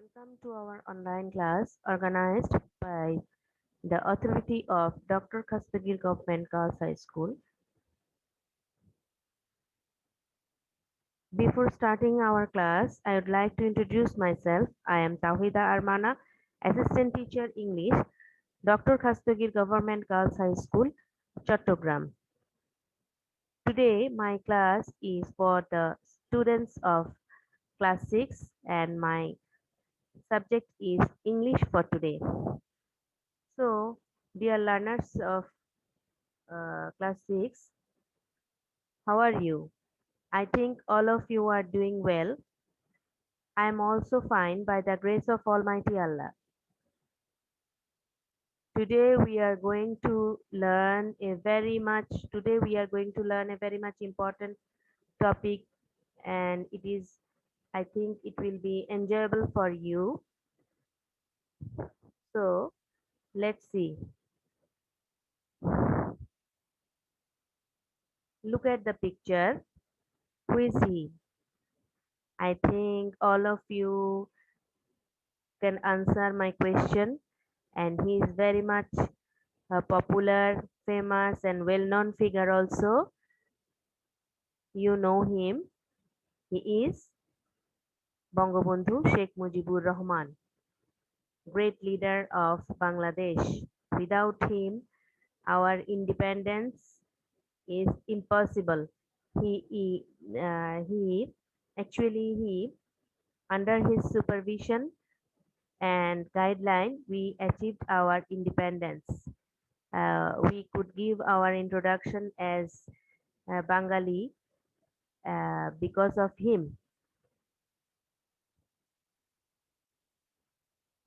Welcome to our online class organized by the authority of Dr. Khastagir Govt Girls High School. Before starting our class, I would like to introduce myself. I am Tawhida Armana, Assistant Teacher English, Dr. Khastagir Govt Girls High School, Chattogram. Today, my class is for the students of class 6 and my subject is English for today. So, dear learners of class 6, how are you? I think all of you are doing well. I am also fine by the grace of Almighty Allah. Today we are going to learn a very much important topic, and I think it will be enjoyable for you. So let's see. Look at the picture. Who is he? I think all of you can answer my question, and he is very much a popular, famous, and well-known figure also. You know him. He is Bangabandhu Sheikh Mujibur Rahman, great leader of Bangladesh. Without him, our independence is impossible. He actually he under his supervision and guideline we achieved our independence. We could give our introduction as Bengali because of him.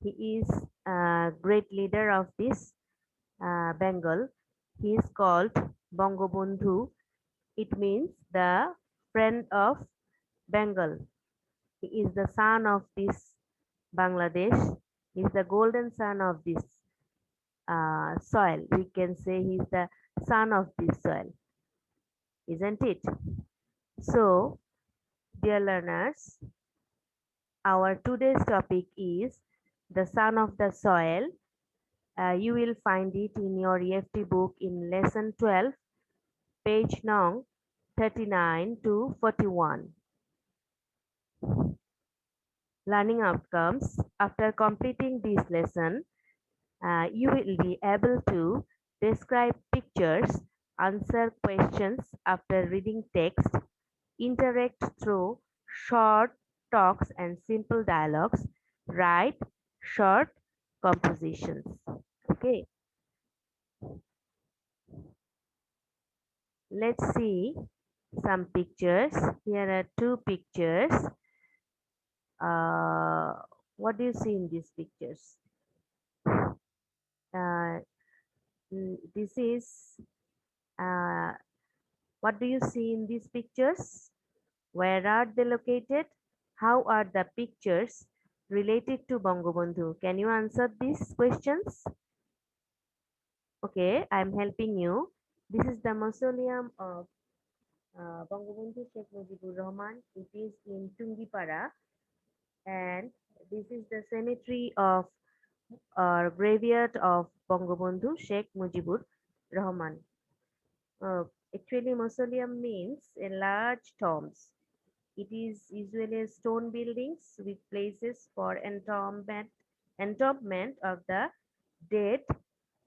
He is a great leader of this Bengal. He is called Bangabandhu. It means the friend of Bengal. He is the son of this Bangladesh. He is the golden son of this soil. We can say he is the son of this soil, isn't it? So, dear learners, our today's topic is the son of the soil. You will find it in your EFT book in lesson 12, page nong 39 to 41. Learning outcomes. After completing this lesson, you will be able to describe pictures, answer questions after reading text, interact through short talks and simple dialogues, write short compositions. Okay, let's see some pictures. Here are two pictures. Uh, what do you see in these pictures? Uh, this is uh, what do you see in these pictures? Where are they located? How are the pictures related to Bangabandhu? Can you answer these questions? Okay, I'm helping you. This is the mausoleum of Bangabandhu Sheikh Mujibur Rahman. It is in Tungipara, and this is the cemetery of or graveyard of Bangabandhu Sheikh Mujibur Rahman. Actually, mausoleum means a large tombs. It is usually stone buildings with places for entombment of the dead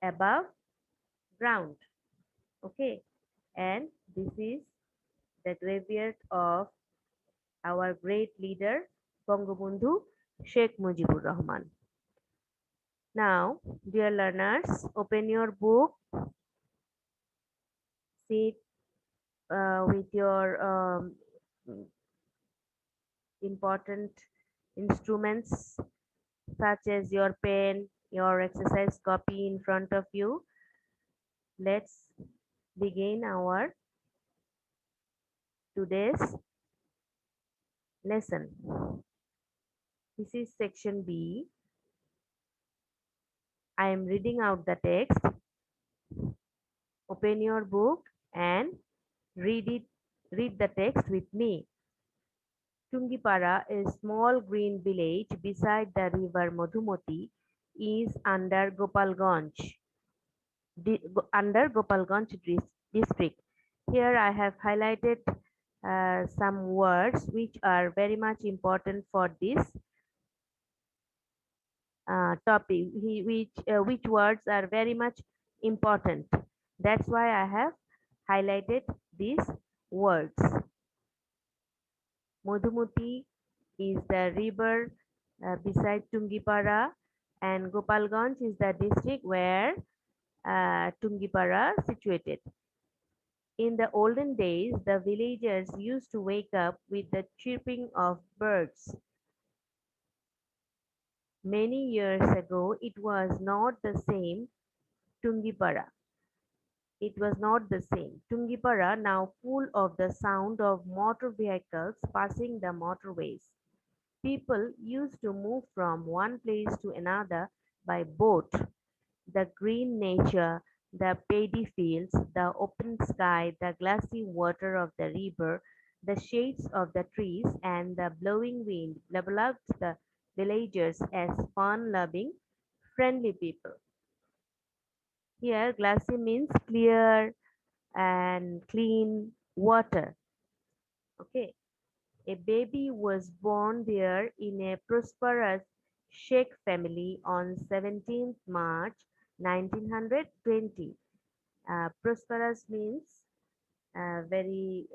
above ground. Okay, and this is the graveyard of our great leader Bangabandhu Sheikh Mujibur Rahman. Now, dear learners, open your book, sit with your important instruments such as your pen, your exercise copy in front of you. Let's begin our today's lesson. This is section B. I am reading out the text. Open your book and read it. Read the text with me. Tungipara, a small green village beside the river Madhumati, is under Gopalganj district. Here I have highlighted some words which are very much important for this topic, which words are very much important. That's why I have highlighted these words. Madhumati is the river beside Tungipara, and Gopalganj is the district where Tungipara situated. In the olden days, the villagers used to wake up with the chirping of birds. Many years ago, it was not the same Tungipara. It was not the same. Tungipara now full of the sound of motor vehicles passing the motorways. People used to move from one place to another by boat. The green nature, the paddy fields, the open sky, the glassy water of the river, the shades of the trees, and the blowing wind developed the villagers as fun-loving, friendly people. Here, glassy means clear and clean water. Okay. A baby was born there in a prosperous Sheikh family on 17th March 1920. Prosperous means very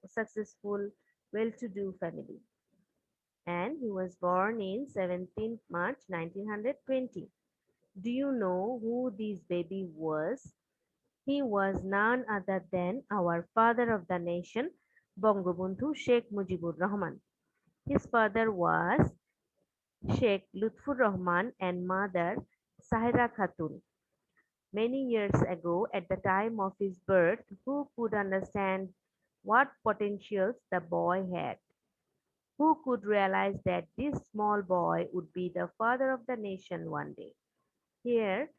successful, well-to-do family. And he was born in 17th March 1920. Do you know who this baby was? He was none other than our father of the nation, Bangabandhu Sheikh Mujibur Rahman. His father was Sheikh Lutfur Rahman and mother Sahira Khatun. Many years ago, at the time of his birth, who could understand what potentials the boy had? Who could realize that this small boy would be the father of the nation one day? Here,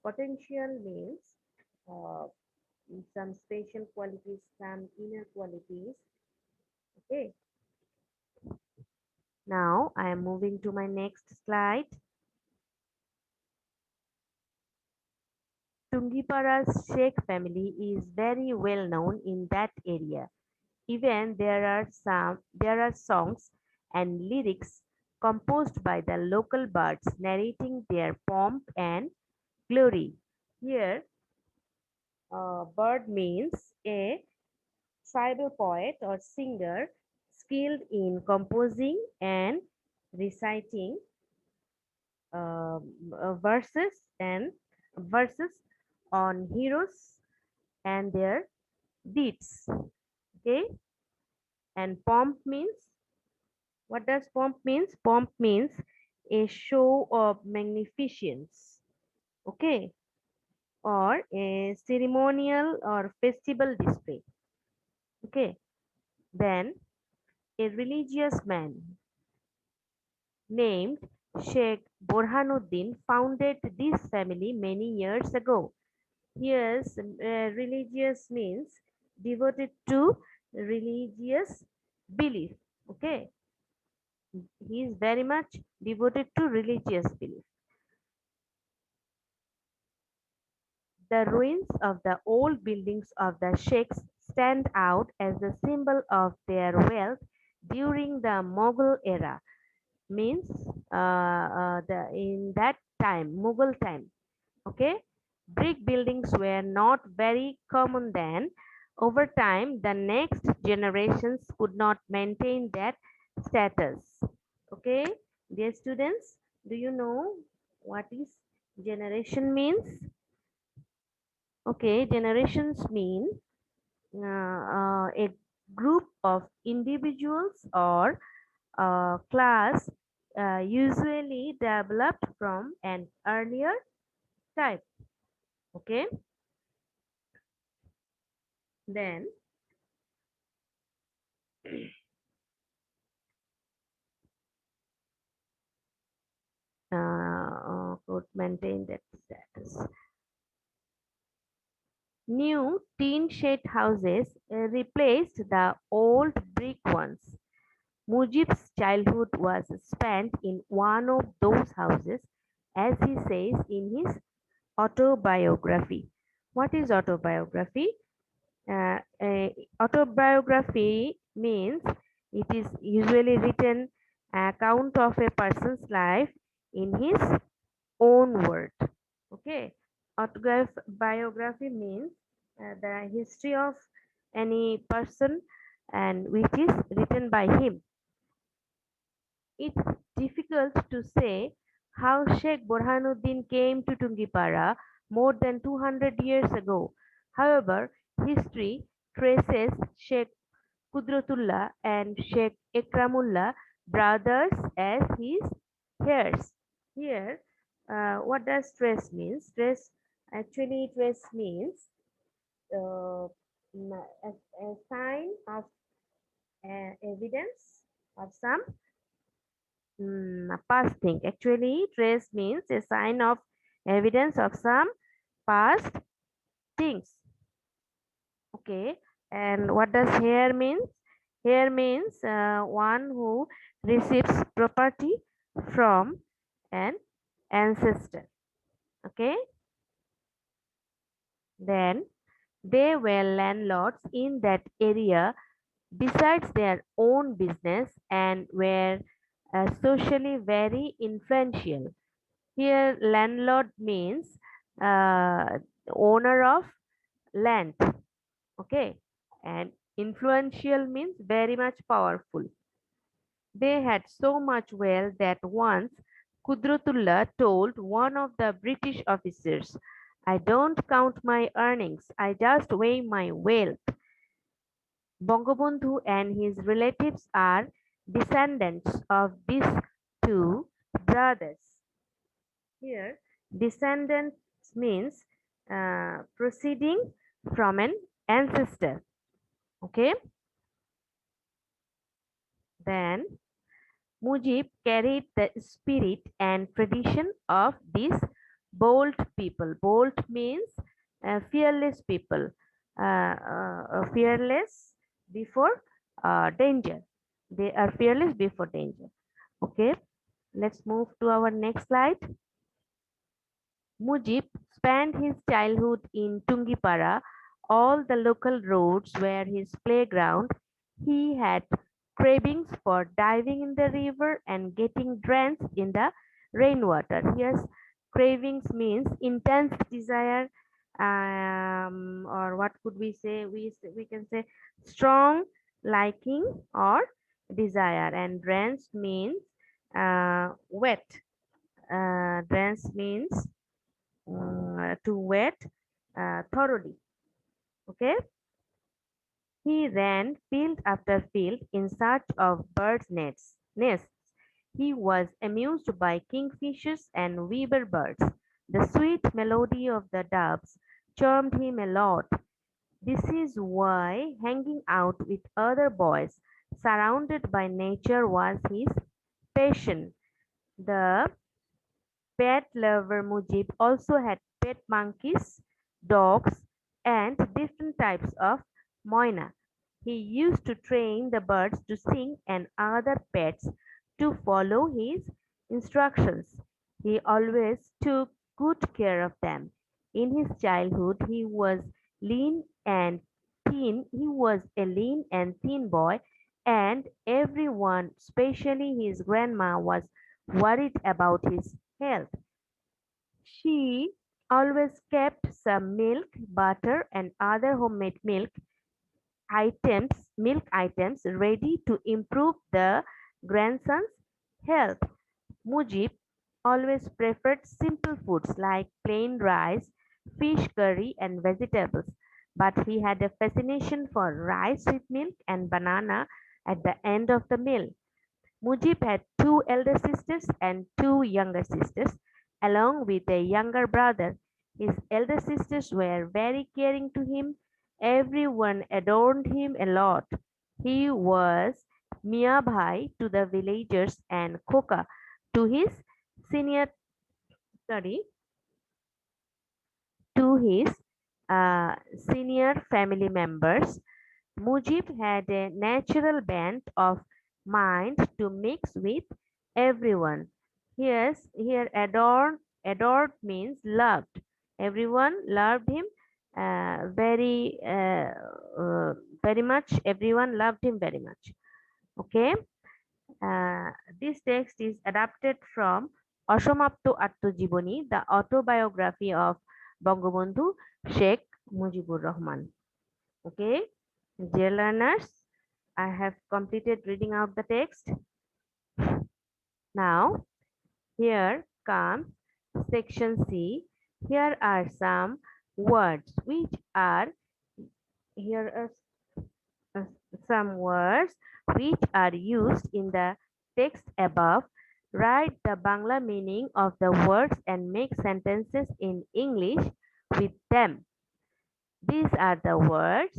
potential means uh, some special qualities, some inner qualities. Okay, now I am moving to my next slide. Tungipara's Sheikh family is very well known in that area. Even there are songs and lyrics composed by the local bards narrating their pomp and glory. Here, bard means a tribal poet or singer skilled in composing and reciting verses and verses on heroes and their deeds. Okay, and pomp means, what does pomp means? Pomp means a show of magnificence. Okay, or a ceremonial or festival display. Okay, then a religious man named Sheikh Borhanuddin founded this family many years ago. Here's religious means devoted to religious belief. Okay, he is very much devoted to religious belief. The ruins of the old buildings of the sheikhs stand out as a symbol of their wealth during the Mughal era. Means in that time, Mughal time. Okay, brick buildings were not very common then. Over time, the next generations could not maintain that status. Okay, dear students, do you know what is generation means? Okay, generations mean a group of individuals or class usually developed from an earlier type. Okay, then could maintain that status. New tin shed houses replaced the old brick ones. Mujib's childhood was spent in one of those houses, as he says in his autobiography. What is autobiography? Autobiography means it is usually written account of a person's life in his own word. Okay, autobiography means the history of any person and which is written by him. It's difficult to say how Sheikh Burhanuddin came to Tungipara more than 200 years ago. However, history traces Sheikh Kudratullah and Sheikh Ekramullah brothers as his heirs. Here, what does trace means? Trace means uh, a sign of evidence of some past thing. Actually, trace means a sign of evidence of some past things. Okay, and what does here means? Here means one who receives property from an ancestor. Okay, then they were landlords in that area besides their own business and were socially very influential. Here, landlord means owner of land. Okay, and influential means very much powerful. They had so much wealth that once Kudratullah told one of the British officers, I don't count my earnings, I just weigh my wealth. Bangabandhu and his relatives are descendants of these two brothers. Here, descendants means proceeding from an ancestor. Okay, then Mujib carried the spirit and tradition of these bold people. Bold means fearless people, fearless before danger. They are fearless before danger. Okay, let's move to our next slide. Mujib spent his childhood in Tungipara. All the local roads were his playground. He had cravings for diving in the river and getting drenched in the rainwater. Yes, cravings means intense desire, or what could we say? We can say strong liking or desire, and drenched means wet. Drenched means to wet thoroughly. Okay, he ran field after field in search of birds' nests. He was amused by kingfishers and weaver birds. The sweet melody of the doves charmed him a lot. This is why hanging out with other boys, surrounded by nature, was his passion. The pet lover Mujib also had pet monkeys, dogs, and different types of moina. He used to train the birds to sing and other pets to follow his instructions. He always took good care of them. In his childhood, he was a lean and thin boy, and everyone, especially his grandma, was worried about his health. She always kept some milk, butter, and other homemade milk items ready to improve the grandson's health. Mujib always preferred simple foods like plain rice, fish curry, and vegetables, but he had a fascination for rice with milk and banana at the end of the meal. Mujib had two elder sisters and two younger sisters, along with a younger brother. His elder sisters were very caring to him. Everyone adored him a lot. He was Mia Bhai to the villagers and Khoka to his senior sorry to his senior family members. Mujib had a natural bent of mind to mix with everyone. Here adored means loved. Everyone loved him very much. Everyone loved him very much. Okay. Uh, this text is adapted from Osomapto Attojiboni, the autobiography of Bangabandhu Sheikh Mujibur Rahman. Okay, dear learners, I have completed reading out the text. Now, here comes section C. Here are some words which are here are uh, some words which are used in the text above. Write the Bangla meaning of the words and make sentences in English with them. These are the words.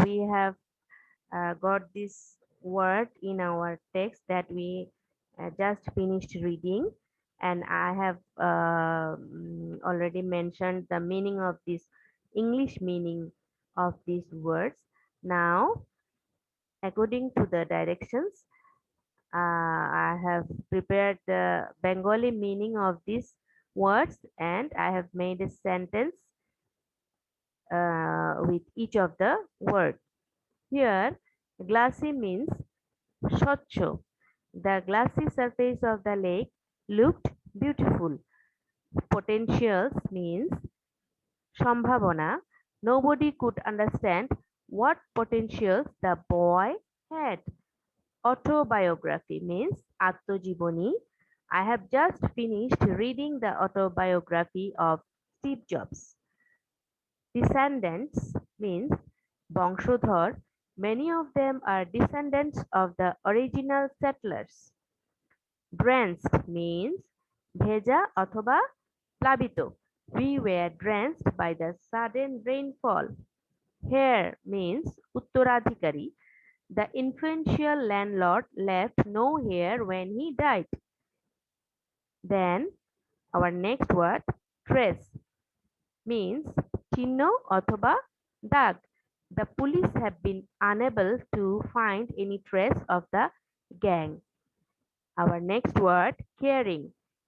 We have got this word in our text that we just finished reading, and I have already mentioned the meaning of this English meaning of these words. Now, according to the directions, I have prepared the Bengali meaning of these words, and I have made a sentence with each of the words. Here, glassy means স্বচ্ছ. The glassy surface of the lake looked beautiful. Potentials means সম্ভাবনা. Nobody could understand what potentials the boy had. Autobiography means আত্মজীবনী. I have just finished reading the autobiography of Steve Jobs. Descendants means বংশধর. Many of them are descendants of the original settlers. Drenched means ভেজা অথবা প্লাবিত. We were drenched by the sudden rainfall. Heir means উত্তরাধিকারী. The influential landlord left no heir when he died. Then our next word trace means চিহ্ন অথবা দাগ. The police have been unable to find any trace of the gang. Our next word caring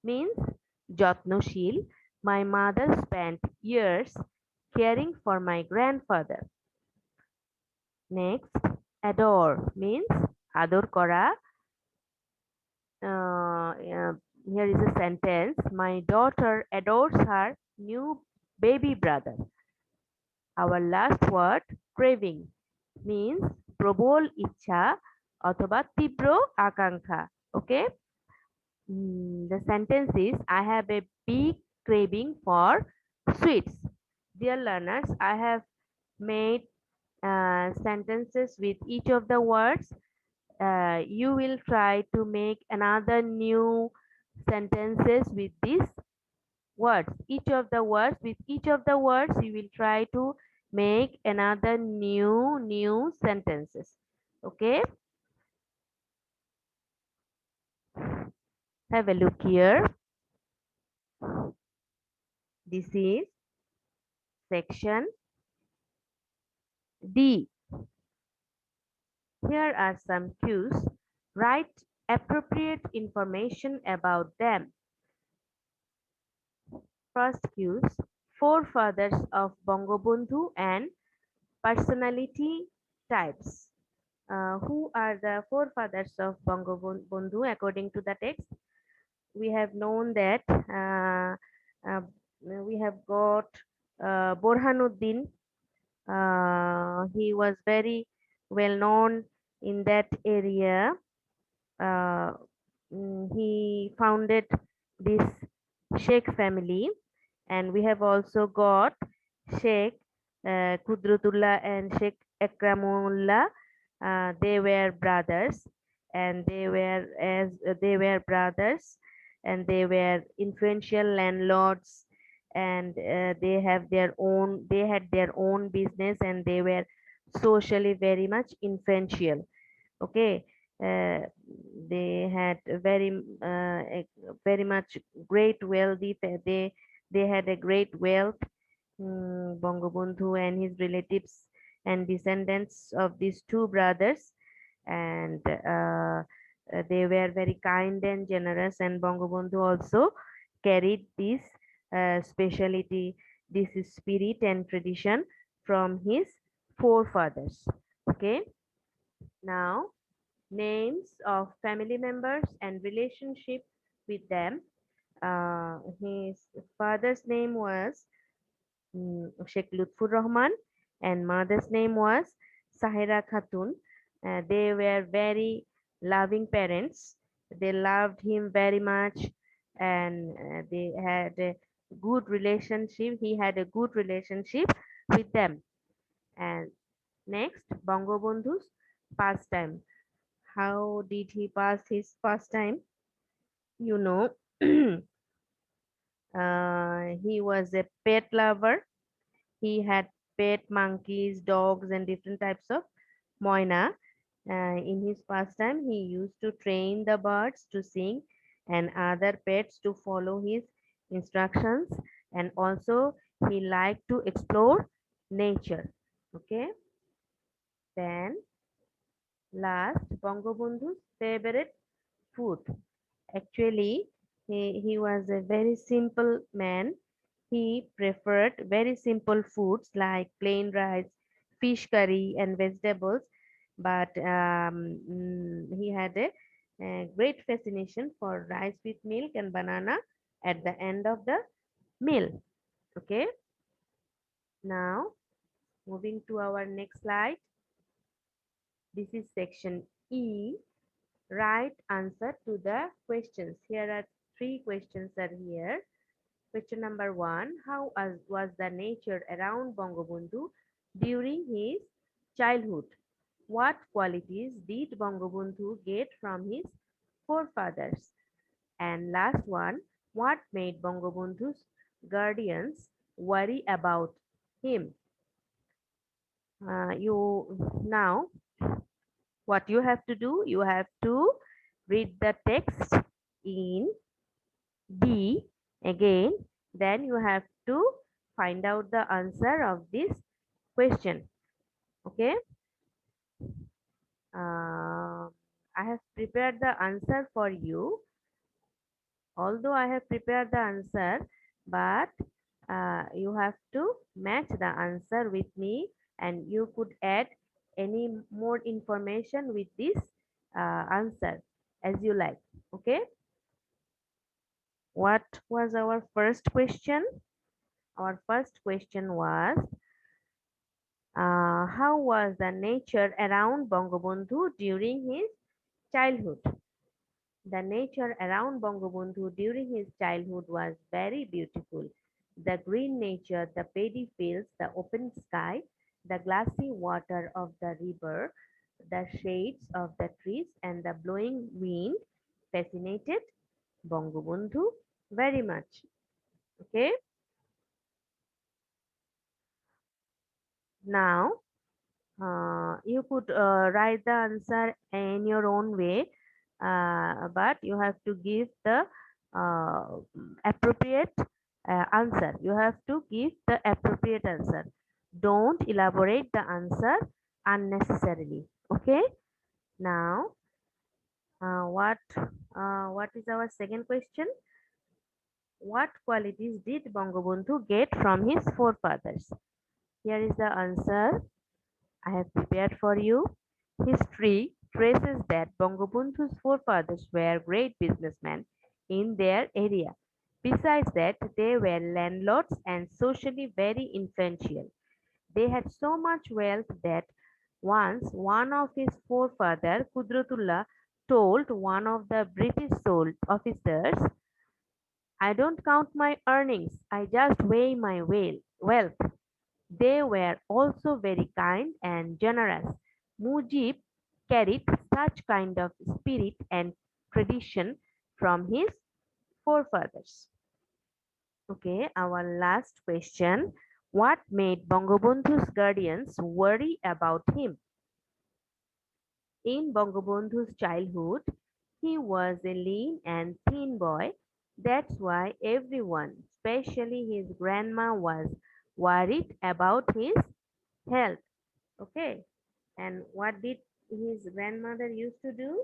means যত্নশীল. My mother spent years caring for my grandfather. Next, adore means আদর করা. Here is a sentence. My daughter adores her new baby brother. Our last word craving means প্রবল ইচ্ছা অথবা তীব্র আকাঙ্ক্ষা. Okay. The sentence is I have a big craving for sweets. Dear learners, I have made sentences with each of the words. You will try to make another new sentences with these words. Each of the words, with each of the words, you will try to make another new sentences. Okay. Have a look here. This is section D. Here are some cues. Write appropriate information about them. First cues, forefathers of Bangabandhu and personality types. Who are the forefathers of Bangabandhu according to the text? We have known that uh, we have got Borhanuddin. He was very well known in that area. Uh, he founded this Sheikh family, and we have also got Sheikh Kudratullah and Sheikh Akramullah. They were brothers, and they were brothers, and they were influential landlords, and they had their own business, and they were socially very much influential. Okay. uh, they had very much great wealthy. They They had a great wealth. Bangabandhu and his relatives and descendants of these two brothers, and they were very kind and generous. And Bangabandhu also carried this speciality, this spirit and tradition from his forefathers. Okay, now names of family members and relationship with them. His father's name was Sheikh Lutfur Rahman, and mother's name was Sahira Khatun. They were very loving parents. They loved him very much, and they had a good relationship. He had a good relationship with them. And next, Bangabandhu's pastime. How did he pass his pastime? You know, he was a pet lover. He had pet monkeys, dogs, and different types of moina. In his pastime, he used to train the birds to sing and other pets to follow his instructions. And also, he liked to explore nature. Okay. Then, last, Bangabandhu's favorite food. Actually, he was a very simple man. He preferred very simple foods like plain rice, fish curry, and vegetables. But he had a great fascination for rice with milk and banana at the end of the meal. Okay, now moving to our next slide. This is section E. Right answer to the questions. Here are three questions are here. Question number one, how was the nature around Bangabandhu during his childhood? What qualities did Bangabandhu get from his forefathers? And last one, what made Bangabandhu's guardians worry about him? You now what you have to do, you have to read the text in D again, then you have to find out the answer of this question. Okay, I have prepared the answer for you. Although I have prepared the answer, but you have to match the answer with me, and you could add any more information with this answer as you like. Okay, what was our first question? Our first question was, how was the nature around Bangabandhu during his childhood? The nature around Bangabandhu during his childhood was very beautiful. The green nature, the paddy fields, the open sky, the glassy water of the river, the shades of the trees, and the blowing wind fascinated Bangabandhu very much. Okay, now you could write the answer in your own way, but you have to give the uh, appropriate answer. You have to give the appropriate answer. Don't elaborate the answer unnecessarily. Okay. Now, what is our second question? What qualities did Bangabandhu get from his forefathers? Here is the answer I have prepared for you. History traces that Bangabandhu's forefathers were great businessmen in their area. Besides that, they were landlords and socially very influential. They had so much wealth that once one of his forefathers, Kudratullah, told one of the British officers, I don't count my earnings, I just weigh my wealth. They were also very kind and generous. Mujib carried such kind of spirit and tradition from his forefathers. Okay, our last question. What made Bangabandhu's guardians worry about him? In Bangabandhu's childhood, he was a lean and thin boy. That's why everyone, especially his grandma was worried about his health. Okay, and what did his grandmother used to do?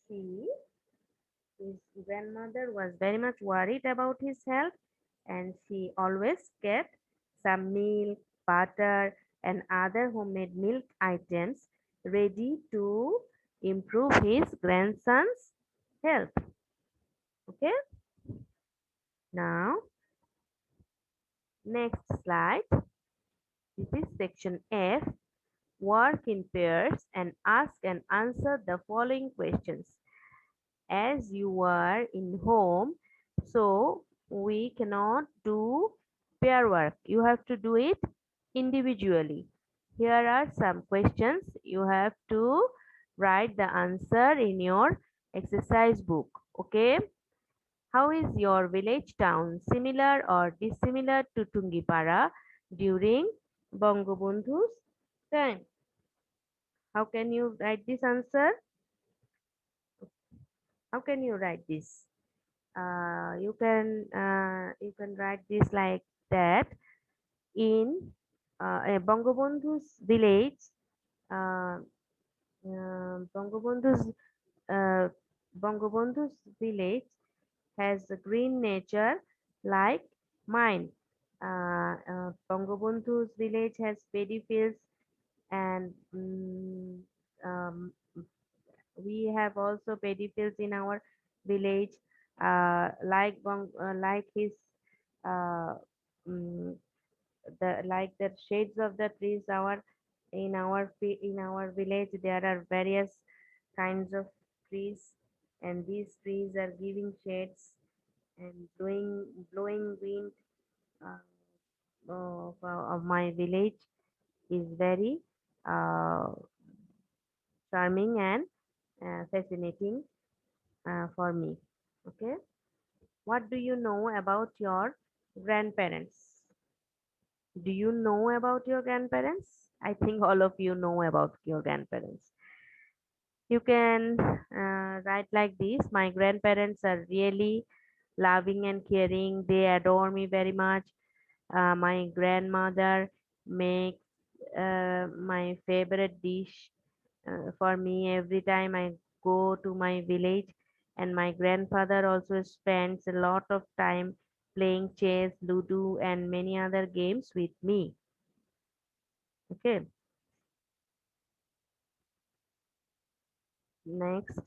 She His grandmother was very much worried about his health, and she always kept some milk, butter, and other homemade milk items ready to improve his grandson's health. Okay, now next slide. This is section F. Work in pairs and ask and answer the following questions. As you are in home, so we cannot do pair work. You have to do it individually. Here are some questions. You have to write the answer in your exercise book. Okay, how is your village town similar or dissimilar to Tungipara during Bangabandhu's time? How can you write this answer? How can you write this? You can write this like that. In Bangabandhu's village, uh, Bangabandhu's uh, Bangabandhu's village has a green nature like mine. Bangabandhu's village has paddy fields, and we have also paddy fields in our village, like his uh, mm, the shades of the trees. In our village there are various kinds of trees, and these trees are giving shades and blowing wind uh, of my village is very uh, charming and fascinating for me. Okay, what do you know about your grandparents? Do you know about your grandparents? I think all of you know about your grandparents. You can write like this. My grandparents are really loving and caring. They adore me very much. My grandmother makes my favorite dish for me every time I go to my village. And my grandfather also spends a lot of time playing chess, ludo, and many other games with me. Okay, next,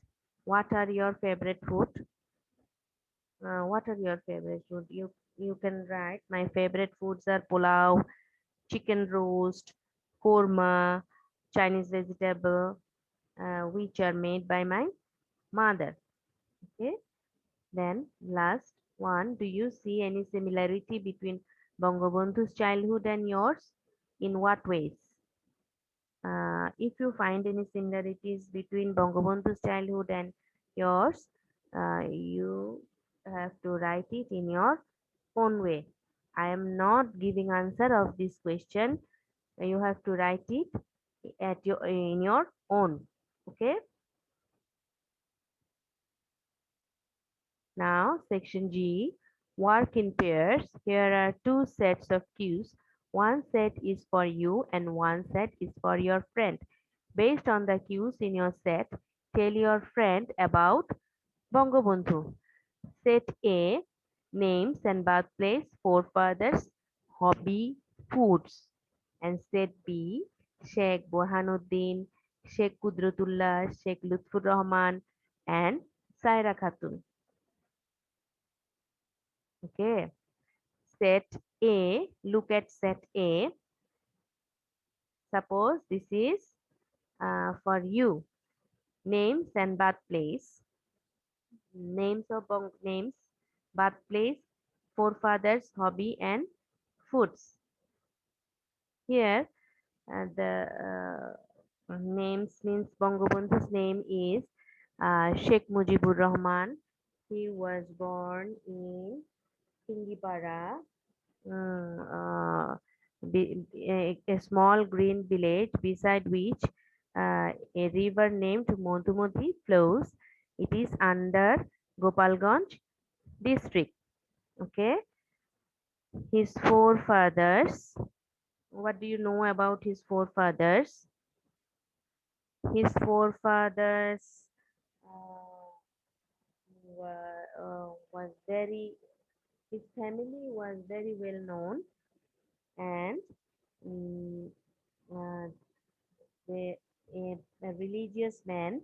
what are your favorite food? What are your favorite food? You can write. My favorite foods are pulao, chicken roast, korma, Chinese vegetable, which are made by my mother. Okay. Then last one, do you see any similarity between Bangabandhu's childhood and yours? In what ways? If you find any similarities between Bangabandhu's childhood and yours, you have to write it in your own way. I am not giving answer of this question. You have to write it in your own. Okay. Now, section G, work in pairs. Here are two sets of cues. One set is for you and one set is for your friend. Based on the cues in your set, tell your friend about Bangabandhu. Set A, names and birthplace, forefathers, hobby, foods. And set B, Sheikh Burhanuddin, Sheikh Kudratullah, Sheikh Lutfur Rahman, and Saira Khatun. Okay. Set A, look at set A. Suppose this is for you. Names and birthplace. Names, birthplace, forefathers, hobby, and foods. Here, the names means Bangabandhu's name is Sheikh Mujibur Rahman. He was born in Tungipara, a small green village beside which a river named Madhumati flows. It is under Gopalganj district. Okay, his forefathers. What do you know about his forefathers? His forefathers was very, his family was very well known, and mm, uh, a religious man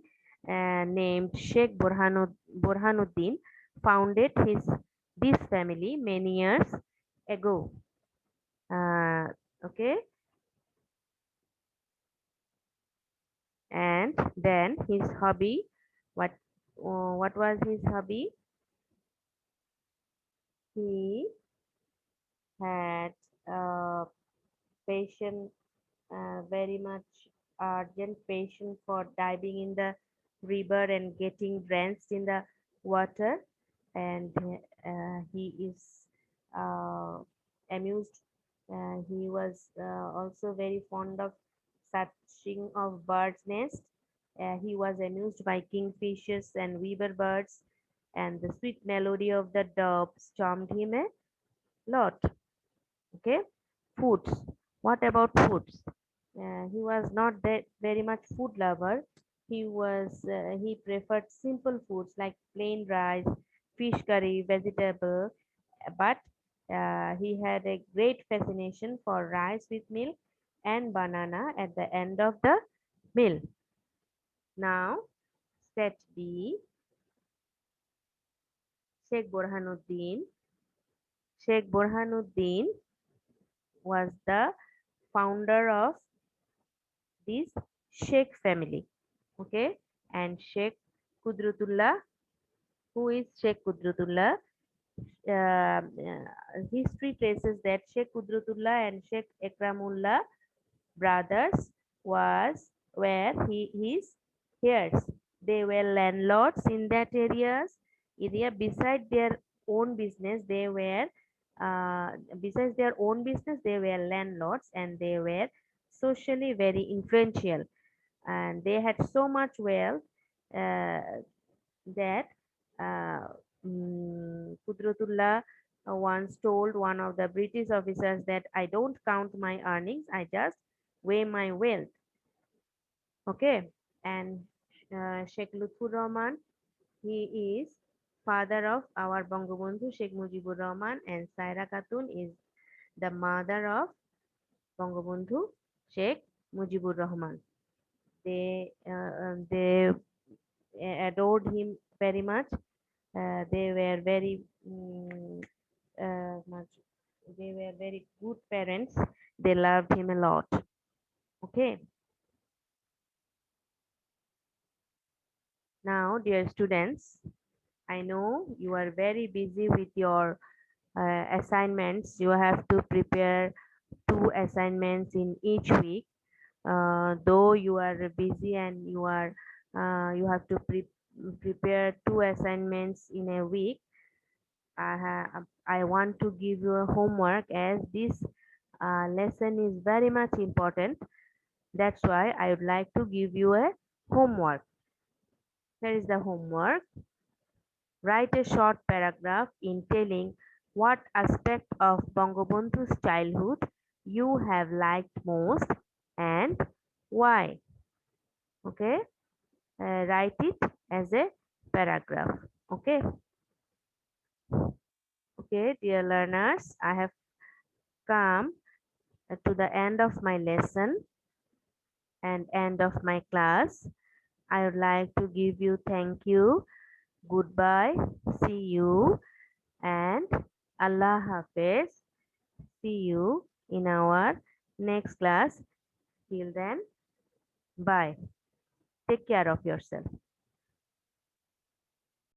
named Sheikh Burhanuddin founded this family many years ago. Uh, okay, and then his hobby, what what was his hobby? He had uh, passion, very much urgent passion for diving in the river and getting drenched in the water, and he is uh, amused. He was also very fond of searching of birds' nest. He was amused by kingfishers and weaver birds, and the sweet melody of the doves charmed him a lot. Okay, foods. What about foods? He was not that very much food lover. He preferred simple foods like plain rice, fish curry, vegetable, but he had a great fascination for rice with milk and banana at the end of the meal. Now, set B, Sheikh Burhanuddin. Sheikh Burhanuddin was the founder of this Sheikh family. Okay, and Sheikh Kudratullah, who is Sheikh Kudratullah? History traces that Sheikh Kudratullah and Sheikh Ekramullah brothers was where his heirs. They were landlords in that area. Beside their own business, they were besides their own business, they were landlords, and they were socially very influential, and they had so much wealth uh, that uh, Kudratullah once told one of the British officers that I don't count my earnings, I just weigh my wealth. Okay, and Sheikh Lutfur Rahman, he is father of our Bangabandhu Sheikh Mujibur Rahman, and Saira Khatun is the mother of Bangabandhu Sheikh Mujibur Rahman. They adored him very much. They were very much. They were very good parents. They loved him a lot. Okay. Now, dear students, I know you are very busy with your assignments. You have to prepare 2 assignments in each week. Though you are busy and you have to prepare 2 assignments in a week, I want to give you a homework, as this lesson is very much important. That's why I would like to give you a homework. Here is the homework. Write a short paragraph in telling what aspect of Bangabandhu's childhood you have liked most and why. Okay, write it as a paragraph. Okay, okay, dear learners, I have come to the end of my lesson and end of my class. I would like to give you thank you, goodbye, see you, and Allah Hafiz. See you in our next class. Till then, bye. Take care of yourself.